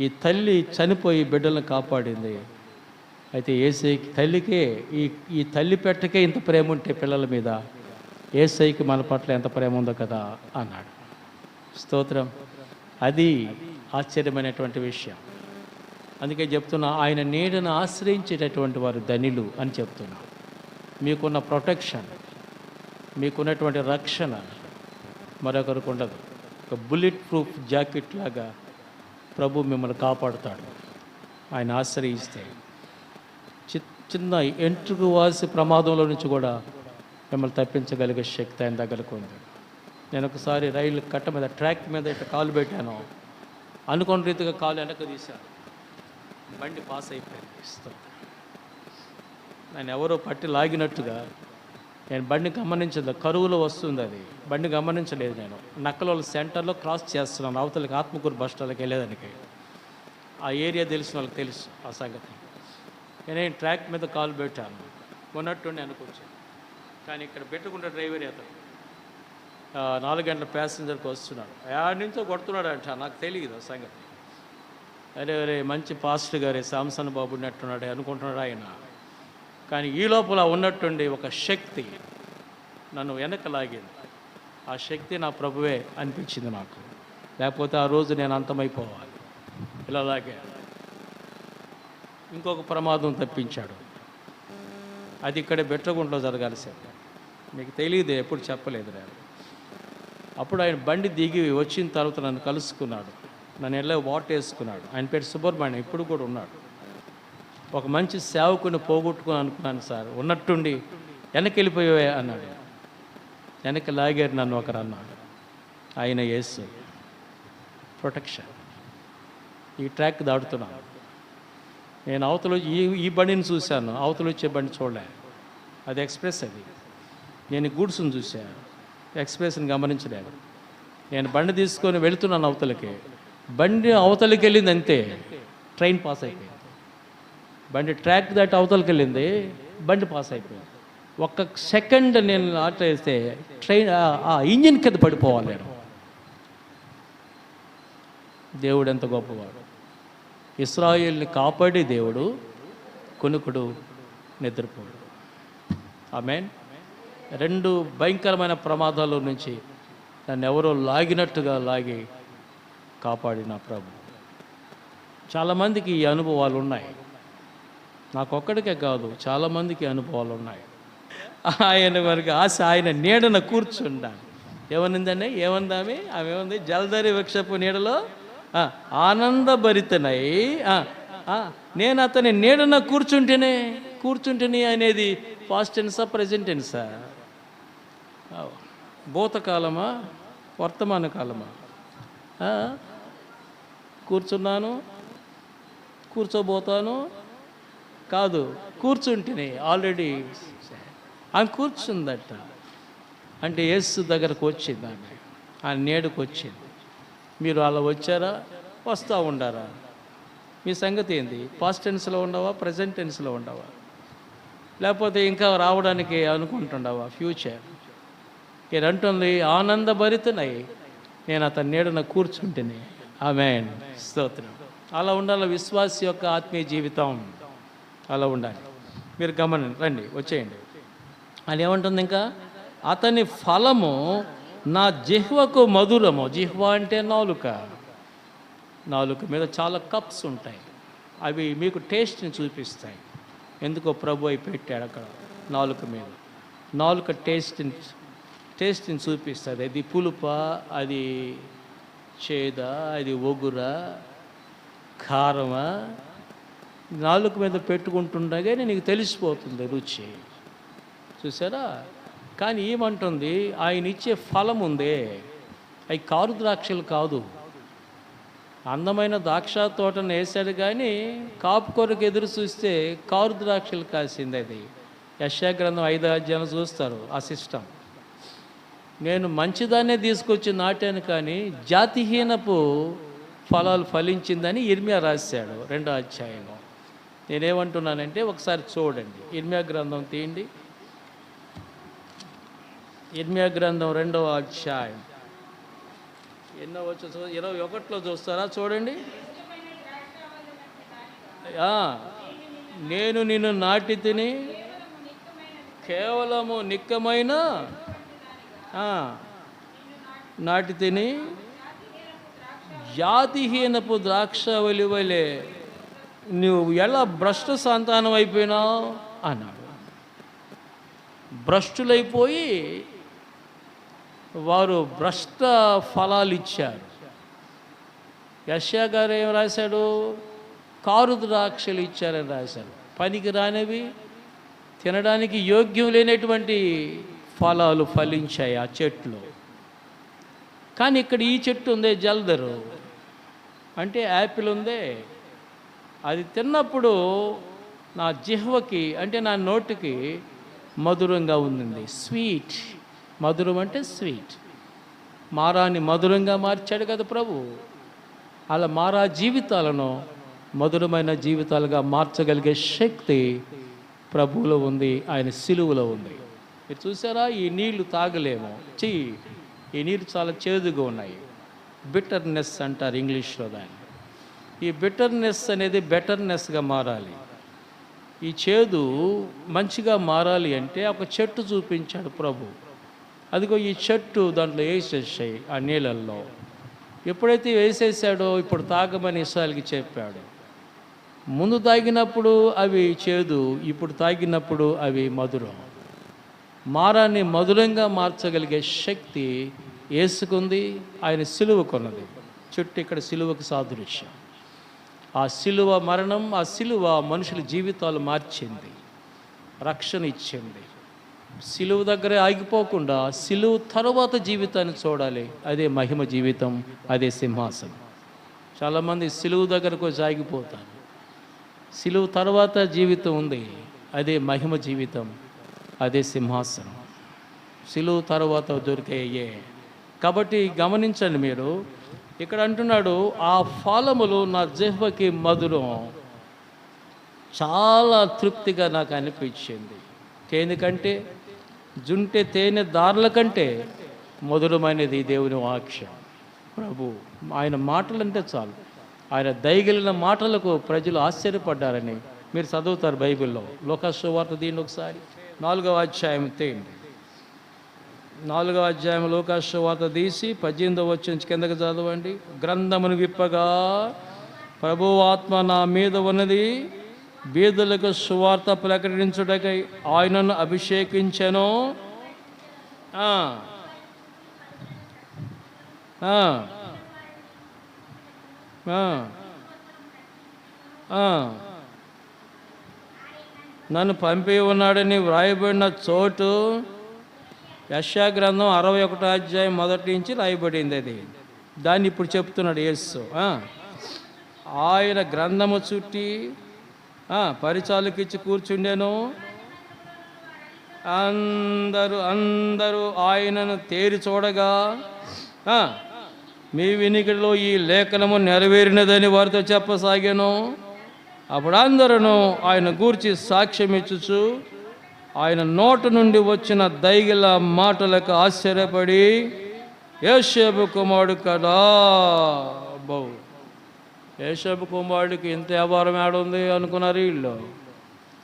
ఈ తల్లి చనిపోయి బిడ్డలను కాపాడింది. అయితే యేసయ్యకి తల్లికే ఈ తల్లి పెట్టకే ఇంత ప్రేమ ఉంటే పిల్లల మీద యేసయ్యకి మన పట్ల ఎంత ప్రేమ ఉందో కదా అన్నాడు. స్తోత్రం. అది ఆశ్చర్యమైనటువంటి విషయం. అందుకే చెప్తున్నా, ఆయన నీడను ఆశ్రయించేటటువంటి వారు ధనిలు అని చెప్తున్నా. మీకున్న ప్రొటెక్షన్, మీకున్నటువంటి రక్షణ మరొకరికి ఉండదు. ఒక బుల్లెట్ ప్రూఫ్ జాకెట్ లాగా ప్రభు మిమ్మల్ని కాపాడుతాడు ఆయన ఆశ్రయిస్తే. చిన్న ఎంట్రుకు వాసి ప్రమాదంలో నుంచి కూడా మిమ్మల్ని తప్పించగలిగే శక్తి ఆయన దగ్గరకు ఉంది. నేను ఒకసారి రైలు కట్ట మీద ట్రాక్ మీద ఇట్లా కాలు పెట్టాను. అనుకోని రీతిగా కాలు వెనక్కి తీశాను. బండి పాస్ అయిపోయింది. నేను ఎవరో పట్టి లాగినట్టుగా నేను బండి గమనించలేదు. కరువులో వస్తుంది అది. బండి గమనించలేదు. నేను నక్కల సెంటర్లో క్రాస్ చేస్తున్నాను అవతలకి ఆత్మకూరు బస్ స్టాండ్కి వెళ్ళేదానికి. ఆ ఏరియా తెలిసిన వాళ్ళకి తెలుసు ఆ సంగతి. నేను ట్రాక్ మీద కాలు పెట్టాను. ఉన్నట్టుండి అనుకొచ్చాను. కానీ ఇక్కడ పెట్టుకుంటే డ్రైవర్ అతను 4 గంటల ప్యాసింజర్కి వస్తున్నాడు. ఆడి నుంచో కొడుతున్నాడు అంట. నాకు తెలియదు ఆ సంగతి. అరే మంచి పాస్టర్ గారే సాంసన్ బాబు ఉన్నట్టున్నాడు అనుకుంటున్నాడు ఆయన. కానీ ఈ లోపల ఉన్నట్టుండి ఒక శక్తి నన్ను వెనక లాగింది. ఆ శక్తి నా ప్రభువే అనిపించింది నాకు. లేకపోతే ఆ రోజు నేను అంతమైపోవాలి. ఇలాగే ఇంకొక ప్రమాదం తప్పించాడు. అది ఇక్కడే బెట్రగుంటలో జరగాల్సింది. మీకు తెలియదు, ఎప్పుడు చెప్పలేదు నేను. అప్పుడు ఆయన బండి దిగి వచ్చిన తర్వాత నన్ను కలుసుకున్నాడు. నన్ను ఎలా వాటేసుకున్నాడు. ఆయన పేరు సుబ్రహ్మణ్యం, ఇప్పుడు కూడా ఉన్నాడు. ఒక మంచి సేవకుని పోగొట్టుకుని అనుకున్నాను సార్, ఉన్నట్టుండి వెనక్కి వెళ్ళిపోయే అన్నాడు. వెనక్కి లాగారు నన్ను ఒకరు అన్నాడు. ఆయన యేసు ప్రొటెక్షన్. ఈ ట్రాక్ దాటుతున్నాను నేను. అవతల ఈ బండిని చూశాను, అవతల వచ్చే బండి చూడలే. అది ఎక్స్ప్రెస్. అది నేను గూడ్స్ని చూశాను, ఎక్స్ప్రెస్ని గమనించలేదు. నేను బండి తీసుకొని వెళుతున్నాను అవతలకి. బండి అవతలకి వెళ్ళింది అంతే, ట్రైన్ పాస్ అయిపోయింది. బండి ట్రాక్ దాటి అవతలకి వెళ్ళింది, బండి పాస్ అయిపోయింది. ఒక్క సెకండ్ నేను ఆట వేస్తే ట్రైన్ ఆ ఇంజిన్ కింద పడిపోవాలి నేను. దేవుడు ఎంత గొప్పవాడు. ఇశ్రాయేల్ని కాపాడే దేవుడు, కొనుకుడు నిద్రపోడు. ఆమేన్. 2 భయంకరమైన ప్రమాదాల నుంచి నన్ను ఎవరో లాగినట్టుగా లాగి కాపాడిన ప్రభు. చాలామందికి ఈ అనుభవాలు ఉన్నాయి, నాకొక్కడికే కాదు, చాలామందికి అనుభవాలు ఉన్నాయి. ఆయన వరకు ఆశ ఆయన నీడన కూర్చుండాలి. ఏమనిందండి, ఏమందామి ఆమె ఏముంది, జలధరి వృక్షపు నీడలో ఆనందభరితనై నేను అతని నీడన కూర్చుంటేనే అనేది పాస్ట్ టెన్సా ప్రెజెంట్ టెన్సా? భూతకాలమా వర్తమాన కాలమా? కూర్చున్నాను, కూర్చోబోతాను కాదు, కూర్చుంటేనే ఆల్రెడీ ఆమె కూర్చుందట. అంటే యేసు దగ్గరకు వచ్చింది ఆమె, ఆ నీడకు వచ్చింది. మీరు అలా వచ్చారా, వస్తూ ఉండారా? మీ సంగతి ఏంది? పాస్ట్ టెన్స్లో ఉండవా, ప్రజెంట్ టెన్స్లో ఉండవా, లేకపోతే ఇంకా రావడానికి అనుకుంటుండవా ఫ్యూచర్? నేను అంటుంది ఆనందభరితనై నేను అతని నీడన కూర్చుంటేనే. ఆమేన్, స్తోత్రం. అలా ఉండాలి విశ్వాస యొక్క ఆత్మీయ జీవితం, అలా ఉండాలి. మీరు రండి, వచ్చేయండి. అని ఏమంటుంది ఇంకా, అతని ఫలము నా జిహ్వకు మధురము. జిహ్వ అంటే నాలుక. నాలుక మీద చాలా కప్స్ ఉంటాయి, అవి మీకు టేస్ట్ని చూపిస్తాయి. ఎందుకో ప్రభు అయి పెట్టాడు అక్కడ నాలుక మీద. నాలుక టేస్ట్ని చూపిస్తుంది. అది పులుప, అది చేద, అది ఒగుర, కారమా, నాలుక మీద పెట్టుకుంటుండగానే నీకు తెలిసిపోతుంది రుచి. చూసారా? కానీ ఏమంటుంది, ఆయన ఇచ్చే ఫలం ఉందే, అవి కారు ద్రాక్షలు కాదు. అందమైన ద్రాక్ష తోటను వేసాడు కానీ కాపు కొరకు ఎదురు చూస్తే కారు ద్రాక్షలు కాసింది. అది యెషయా గ్రంథం 5వ అధ్యాయం చూస్తారు ఆ సిస్టమ్. నేను మంచిదాన్నే తీసుకొచ్చి నాటాను కానీ జాతిహీనపు ఫలాలు ఫలించిందని ఇర్మియా రాశాడు 2వ అధ్యాయంలో. నేనేమంటున్నానంటే ఒకసారి చూడండి, ఇర్మియా గ్రంథం తీయండి. ఇర్మియా గ్రంథం 2వ అధ్యాయం ఎన్నో వచ్చి 21లో చూస్తారా? చూడండి. నేను నిన్ను నాటి తిని కేవలము నిక్కమైన నాటి తిని జాతిహీనపు ద్రాక్షవల్లి వలె నువ్వు ఎలా భ్రష్ట సంతానం అయిపోయినావు అన్నాడు. భ్రష్టులైపోయి వారు భ్రష్ట ఫలాలు ఇచ్చారు. యెషయా గారు ఏం రాశాడు? కారు ద్రాక్షలు ఇచ్చారని రాశారు. పనికి రానివి, తినడానికి యోగ్యం లేనటువంటి ఫలాలు ఫలించాయి ఆ చెట్లు. కానీ ఇక్కడ ఈ చెట్టు ఉందే, జల్దరు అంటే యాపిల్ ఉందే, అది తిన్నప్పుడు నా జిహ్వకి అంటే నా నోటికి మధురంగా ఉంది. స్వీట్, మధురం అంటే స్వీట్. మారాన్ని మధురంగా మార్చాడు కదా ప్రభు. అలా మారా జీవితాలను మధురమైన జీవితాలుగా మార్చగలిగే శక్తి ప్రభువులో ఉంది, ఆయన సిలువలో ఉంది. మీరు చూసారా? ఈ నీళ్లు తాగలేము, ఈ నీళ్ళు చాలా చేదుగా ఉన్నాయి. బిటర్నెస్ అంటారు ఇంగ్లీష్లో దాన్ని. ఈ బిటర్నెస్ అనేది బెటర్నెస్గా మారాలి. ఈ చేదు మంచిగా మారాలి అంటే ఒక చెట్టు చూపించాడు ప్రభు. అదిగో ఈ చెట్టు దాంట్లో వేసేసాయి ఆ నీళ్ళల్లో. ఎప్పుడైతే వేసేసాడో ఇప్పుడు తాగమని ఇస్రాయేలుకి చెప్పాడు. ముందు తాగినప్పుడు అవి చేదు, ఇప్పుడు తాగినప్పుడు అవి మధురం. మారాన్ని మధురంగా మార్చగలిగే శక్తి యేసుకుంది, ఆయన సిలువకున్నది. చుట్టూ ఇక్కడ సిలువకు సాదృశ్యం. ఆ సిలువ మరణం, ఆ సిలువ మనుషుల జీవితాలు మార్చింది, రక్షణ ఇచ్చింది. సిలువ దగ్గరే ఆగిపోకుండా సిలువ తరువాత జీవితాన్ని చూడాలి. అదే మహిమ జీవితం, అదే సింహాసనం. చాలామంది సిలువ దగ్గరకు వచ్చి ఆగిపోతారు. సిలువ తర్వాత జీవితం ఉంది, అదే మహిమ జీవితం, అదే సింహాసనం. సిలువ తర్వాత దొరికేయే. కాబట్టి గమనించండి మీరు, ఇక్కడ అంటున్నాడు, ఆ ఫలములు నా జిహ్వకి మధురం, చాలా తృప్తిగా నాకు అనిపించింది. తేనె కంటే, జుంటె తేనె దారుల కంటే మధురమైనది దేవుని వాక్యం. ప్రభు ఆయన మాటలంటే చాలు, ఆయన దయగలిగిన మాటలకు ప్రజలు ఆశ్చర్యపడ్డారని మీరు చదువుతారు బైబిల్లో. లోకాసు సువార్త దీన్ని ఒకసారి 4వ అధ్యాయం తేండి. 4వ అధ్యాయం లోకాసు సువార్త తీసి 18వ వచనం నుంచి కిందకి చదవండి. గ్రంథమును విప్పగా ప్రభు ఆత్మ నా మీద ఉన్నది, బీదలకు సువార్త ప్రకటించుటకై ఆయనను అభిషేకించెను. నన్ను పంపి ఉన్నాడని వ్రాయబడిన చోటు యెషయా గ్రంథం 61వ అధ్యాయం మొదటి నుంచి రాయబడింది. అది దాన్ని ఇప్పుడు చెప్తున్నాడు యేసు. ఆయన గ్రంథము చుట్టి పరిచాలకిచ్చి కూర్చుండెను. అందరూ ఆయనను తేరి చూడగా మీ వినికిడిలో ఈ లేఖనము నెరవేరినదని వారితో చెప్పసాగాను. అప్పుడు అందరూ ఆయన గూర్చి సాక్ష్యం ఇచ్చుచు ఆయన నోటి నుండి వచ్చిన దైగల మాటలకు ఆశ్చర్యపడి, యోసేపు కుమారుడు కదా, యోసేపు కుమారుడికి ఇంత వ్యాపారం ఏడుంది అనుకున్నారు వీళ్ళు.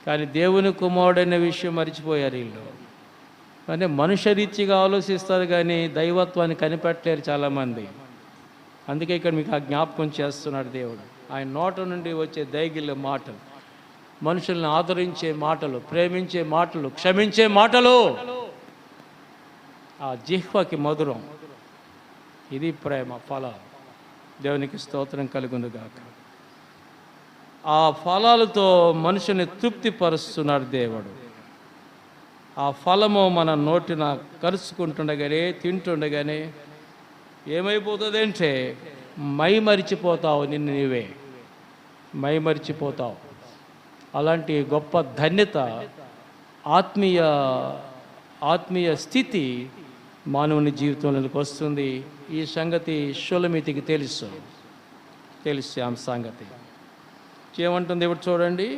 కానీ దేవుని కుమారుడు అనే విషయం మర్చిపోయారు వీళ్ళు. అంటే మనుష్య రీతిగా ఆలోచిస్తారు కానీ దైవత్వాన్ని కనిపెట్టలేరు చాలామంది. అందుకే ఇక్కడ మీకు ఆ జ్ఞాపకం చేస్తున్నాడు దేవుడు. ఆయన నోట నుండి వచ్చే దైగిల మాటలు, మనుషుల్ని ఆదరించే మాటలు, ప్రేమించే మాటలు, క్షమించే మాటలు, ఆ జిహ్వకి మధురం. ఇది ప్రేమ ఫలం. దేవునికి స్తోత్రం కలుగునుగాక. ఆ ఫలాలతో మనుషుని తృప్తిపరుస్తున్నాడు దేవుడు. ఆ ఫలము మన నోటిన కరుచుకుంటుండగానే, తింటుండగానే ఏమైపోతుంది అంటే మైమరిచిపోతావు, నిన్ను నీవే మైమరిచిపోతావు. అలాంటి గొప్ప ధన్యత, ఆత్మీయ స్థితి మానవుని జీవితంలోకి వస్తుంది. ఈ సంగతి షులమితికి తెలుసు ఆమె సంగతి. ఏమంటుంది ఇప్పుడు చూడండి,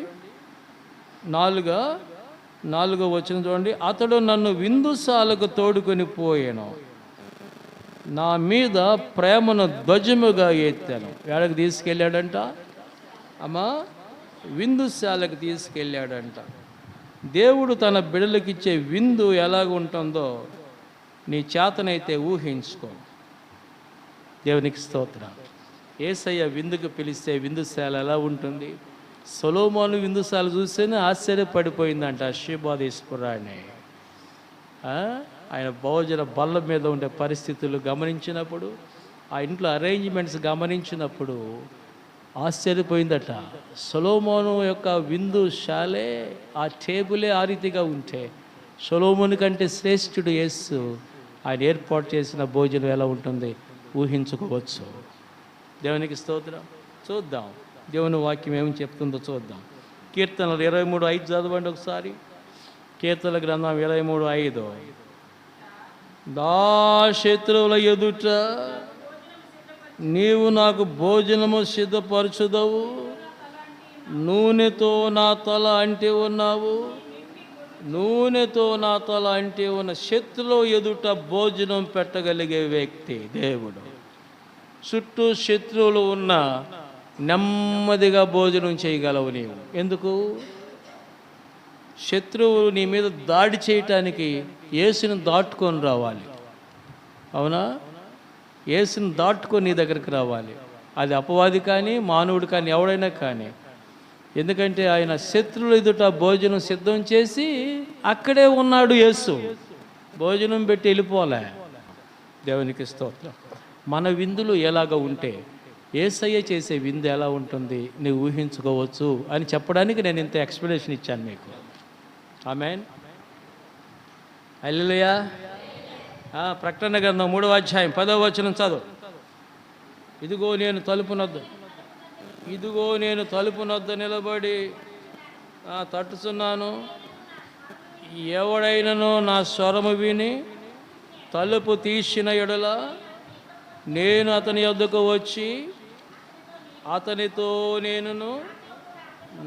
4వ వచనం చూడండి. అతడు నన్ను విందుశాలకు తోడుకొని పోయాను, నా మీద ప్రేమను ధ్వజముగా ఎత్తాను. ఎక్కడికి తీసుకెళ్ళాడంట అమ్మా? విందుశాలకు తీసుకెళ్ళాడంట. దేవుడు తన బిడ్డలకిచ్చే విందు ఎలాగుంటుందో నీ చేతనైతే ఊహించుకో. దేవునికి స్తోత్రం. యేసయ్య విందుకు పిలిస్తే విందుశాల ఎలా ఉంటుంది? సొలొమోను విందుశాల చూస్తేనే ఆశ్చర్యపడిపోయిందంట షేబాదేశ్వరాన్ని. ఆయన భోజన బల్ల మీద ఉండే పరిస్థితులు గమనించినప్పుడు, ఆ ఇంట్లో అరేంజ్మెంట్స్ గమనించినప్పుడు ఆశ్చర్యపోయిందట. సొలొమోను యొక్క విందుశాలే, ఆ టేబులే ఆ రీతిగా ఉంటే సొలొమోను కంటే శ్రేష్ఠుడు యేసు. ఆయన ఏర్పాటు చేసిన భోజనం ఎలా ఉంటుంది ఊహించుకోవచ్చు. దేవునికి స్తోత్రం. చూద్దాం దేవుని వాక్యం ఏమి చెప్తుందో చూద్దాం. కీర్తనలు 23:5 చదవండి ఒకసారి. కీర్తనల గ్రంథం 23:5. నా శత్రువుల ఎదుట నీవు నాకు భోజనము సిద్ధపరచుదవు, నూనెతో నా తల అంటే ఉన్నావు. నూనెతో నా తల అంటే ఉన్న శత్రువుల ఎదుట భోజనం పెట్టగలిగే వ్యక్తి దేవుడు. చుట్టూ శత్రువులు ఉన్న నెమ్మదిగా భోజనం చేయగలవు నీవు. ఎందుకు? శత్రువులు నీ మీద దాడి చేయటానికి యేసుని దాటుకొని రావాలి. అవునా? యేసుని దాటుకొని నీ దగ్గరికి రావాలి. అది అపవాది కానీ మానవుడు కానీ ఎవడైనా కానీ. ఎందుకంటే ఆయన శత్రువుల ఎదుట భోజనం సిద్ధం చేసి అక్కడే ఉన్నాడు యేసు. భోజనం పెట్టి వెళ్ళిపోలే. దేవునికి స్తోత్రం. మన విందులు ఎలాగ ఉంటే యేసయ్య చేసే విందు ఎలా ఉంటుంది నువ్వు ఊహించుకోవచ్చు అని చెప్పడానికి నేను ఇంత ఎక్స్ప్లెనేషన్ ఇచ్చాను మీకు. ఆమేన్. హల్లెలూయా. ప్రకటన గ్రంథం 3వ అధ్యాయం 10వ వచనం చదువు. ఇదిగో నేను తలుపు నొద్ద నిలబడి తట్టుచున్నాను. ఎవడైనను నా స్వరము విని తలుపు తీసిన ఎడల నేను అతని యొద్దకు వచ్చి అతనితో నేనును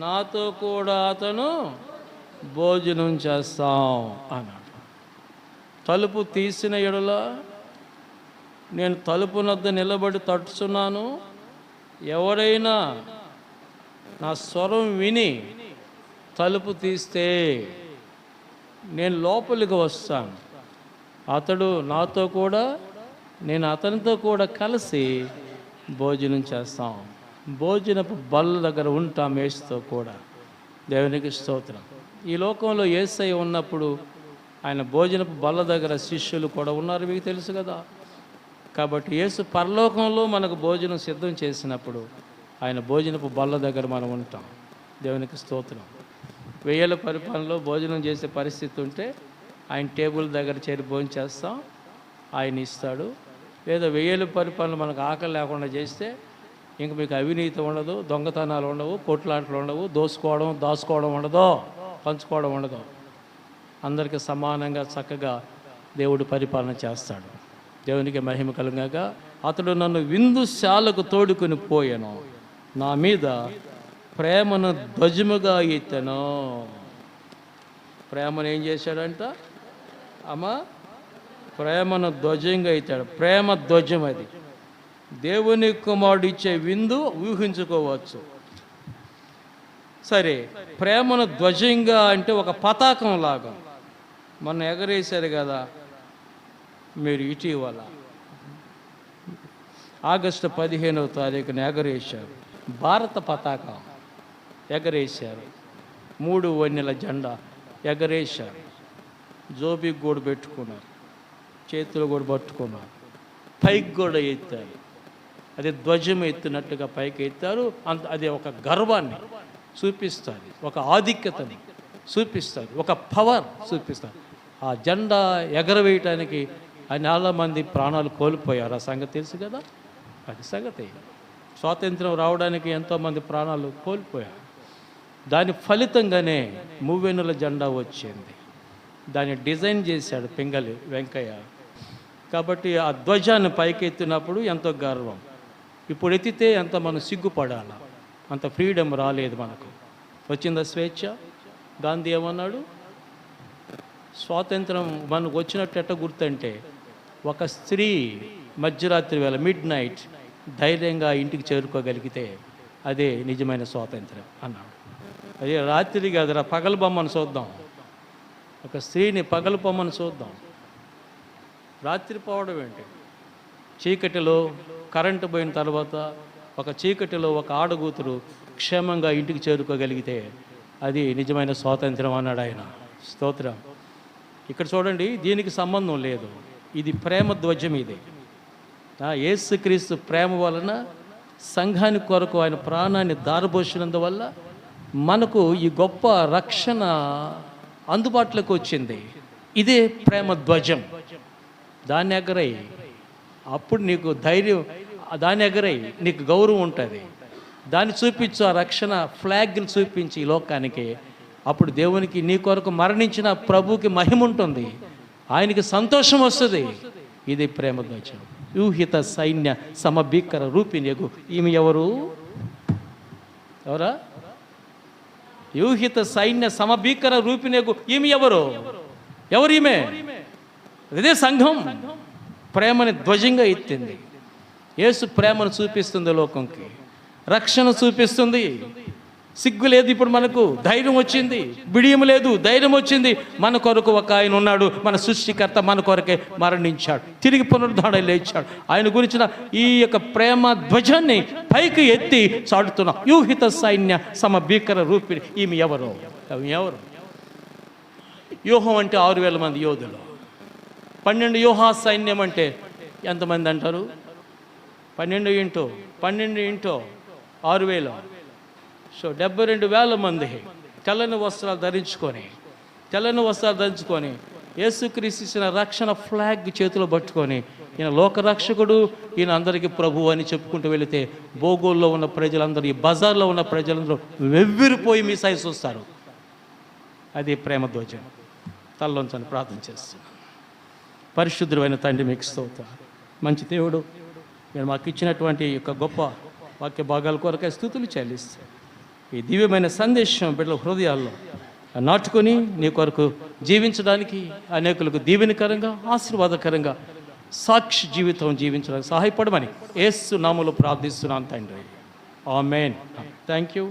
నాతో కూడా అతను భోజనం చేస్తాం అన్నాడు. తలుపు తీసిన ఎడల నేను తలుపు నద్ద నిలబడి తట్టుచున్నాను. ఎవరైనా నా స్వరం విని తలుపు తీస్తే నేను లోపలికి వస్తాను, అతడు నాతో కూడా నేను అతనితో కూడా కలిసి భోజనం చేస్తాం. భోజనపు బల్ల దగ్గర ఉంటాం యేసుతో కూడా. దేవునికి స్తోత్రం. ఈ లోకంలో యేసయ్య ఉన్నప్పుడు ఆయన భోజనపు బల్ల దగ్గర శిష్యులు కూడా ఉన్నారు, మీకు తెలుసు కదా. కాబట్టి యేసు పరలోకంలో మనకు భోజనం సిద్ధం చేసినప్పుడు ఆయన భోజనపు బల్ల దగ్గర మనం ఉంటాం. దేవునికి స్తోత్రం. 1000 పరిపాలనలో భోజనం చేసే పరిస్థితి ఉంటే ఆయన టేబుల్ దగ్గర చేరి భోజనం చేస్తాం, ఆయన ఇస్తాడు. లేదా 1000 పరిపాలన మనకు ఆకలి లేకుండా చేస్తే ఇంక మీకు అవినీతి ఉండదు, దొంగతనాలు ఉండవు, కొట్లాటలు ఉండవు, దాచుకోవడం ఉండదు, పంచుకోవడం ఉండదు. అందరికీ సమానంగా చక్కగా దేవుడు పరిపాలన చేస్తాడు. దేవునికి మహిమ కలుగాక. అతడు నన్ను విందుశాలకు తోడుకొని పోయాను, నా మీద ప్రేమను ధ్వజముగా ఎత్తెను. ప్రేమను ఏం చేశాడంట? ప్రేమను ధ్వజంగా ఎత్తాడు. ప్రేమ ధ్వజం అది. దేవుని కుమారుడు ఇచ్చే విందు ఊహించుకోవచ్చు. సరే, ప్రేమను ధ్వజంగా అంటే ఒక పతాకం లాగా మొన్న ఎగరేశారు కదా మీరు. ఇటీవల ఆగస్టు 15వ తారీఖున ఎగరేశారు భారత పతాకం, ఎగరేశారు. 3 వన్నెల జెండా ఎగరేశారు. జోబికి కూడా పెట్టుకున్నారు, చేతులు కూడా పట్టుకున్నారు, పైకి కూడా ఎత్తారు. అది ధ్వజం ఎత్తినట్టుగా పైకి ఎత్తారు. అది ఒక గర్వాన్ని చూపిస్తుంది, ఒక ఆధిక్యతని చూపిస్తుంది, ఒక పవర్ చూపిస్తారు. ఆ జెండా ఎగరవేయటానికి చాలా మంది ప్రాణాలు కోల్పోయారు. ఆ సంగతి తెలుసు కదా. అది సంగతి. స్వాతంత్రం రావడానికి ఎంతోమంది ప్రాణాలు కోల్పోయారు. దాని ఫలితంగానే మూవెన్నుల జెండా వచ్చింది. దాన్ని డిజైన్ చేశాడు పింగళి వెంకయ్య. కాబట్టి ఆ ధ్వజాన్ని పైకెత్తినప్పుడు ఎంతో గర్వం. ఇప్పుడు ఎత్తితే ఎంత మనం సిగ్గుపడాలి. అంత ఫ్రీడమ్ రాలేదు మనకు. వచ్చిందా స్వేచ్ఛ? గాంధీ ఏమన్నాడు? స్వాతంత్రం మనకు వచ్చినట్టు ఎట్ట గుర్తంటే, ఒక స్త్రీ మధ్యరాత్రి వేళ మిడ్-నైట్ ధైర్యంగా ఇంటికి చేరుకోగలిగితే అదే నిజమైన స్వాతంత్రం అన్నాడు. అదే రాత్రి కాదురా, పగలు బొమ్మను చూద్దాం. ఒక స్త్రీని పగలు బొమ్మను చూద్దాం. రాత్రి పోవడం ఏంటి? చీకటిలో కరెంటు పోయిన తర్వాత ఒక చీకటిలో ఒక ఆడగూతురు క్షేమంగా ఇంటికి చేరుకోగలిగితే అది నిజమైన స్వాతంత్రం అన్నాడు ఆయన. స్తోత్రం. ఇక్కడ చూడండి, దీనికి సంబంధం లేదు. ఇది ప్రేమ ధ్వజం. ఇది యేసుక్రీస్తు ప్రేమ వలన సంఘానికి కొరకు ఆయన ప్రాణాన్ని దారబోసినందువల్ల మనకు ఈ గొప్ప రక్షణ అందుబాటులోకి వచ్చింది. ఇదే ప్రేమ ధ్వజం. దాన్ని ఎగరై, అప్పుడు నీకు ధైర్యం. దాన్ని ఎగరై, నీకు గౌరవం ఉంటుంది. దాన్ని చూపించు, ఆ రక్షణ ఫ్లాగ్ని చూపించి ఈ లోకానికి. అప్పుడు దేవునికి నీ కొరకు మరణించిన ప్రభువుకి మహిమ ఉంటుంది, ఆయనకి సంతోషం వస్తుంది. ఇది ప్రేమ ధ్వజం. యూహిత సైన్య సమభీకర రూపిణియగు ఈమె ఎవరా? యూహిత సైన్య సమభీకర రూపిణియగు ఈమె ఎవరు ఈమె? ఇదే సంఘం ప్రేమని ధ్వజంగా ఎత్తింది. యేసు ప్రేమను చూపిస్తుంది లోకంకి, రక్షణ చూపిస్తుంది. సిగ్గు లేదు, ఇప్పుడు మనకు ధైర్యం వచ్చింది. బిడియం లేదు, ధైర్యం వచ్చింది. మన కొరకు ఒక ఆయన ఉన్నాడు, మన సృష్టికర్త మన కొరకే మరణించాడు, తిరిగి పునరుద్ధరణ లేచాడు. ఆయన గురించిన ఈ యొక్క ప్రేమ ధ్వజాన్ని పైకి ఎత్తి చాటుతున్నాం. యూహిత సైన్య సమభీకర రూపిణి ఈమె ఎవరు? వ్యూహం అంటే 6000 మంది యోధులు. 12 వ్యూహ సైన్యం అంటే ఎంతమంది అంటారు? 12 ఇంటూ 6,000. సో 72,000 మంది తెల్లని వస్త్రాలు ధరించుకొని యేసుక్రీస్తు ఇచ్చిన రక్షణ ఫ్లాగ్ చేతిలో పట్టుకొని ఈయన లోకరక్షకుడు, ఈయన అందరికీ ప్రభు అని చెప్పుకుంటూ వెళితే బోగోల్లో ఉన్న ప్రజలందరూ, ఈ బజార్లో ఉన్న ప్రజలందరూ వెవ్విరిపోయి మీ సైజు చూస్తారు. అది ప్రేమ ధ్వజం. తల్లోంచని ప్రార్థన చేస్తున్నాను. పరిశుద్ధుడైన తండ్రి, మీకు స్తోత్రం. మంచి దేవుడు, మీరు మాకు ఇచ్చినటువంటి యొక్క గొప్ప వాక్య భాగాల కొరకై స్తుతులు చెల్లిస్తాను. ఈ దివ్యమైన సందేశం బిడ్డల హృదయాల్లో నాటుకొని నీ కొరకు జీవించడానికి, అనేకులకు దీవెనకరంగా, ఆశీర్వాదకరంగా సాక్షి జీవితం జీవించడానికి సహాయపడమని యేసు నామములో ప్రార్థిస్తున్నాను తండ్రి. ఆమేన్. Thank you.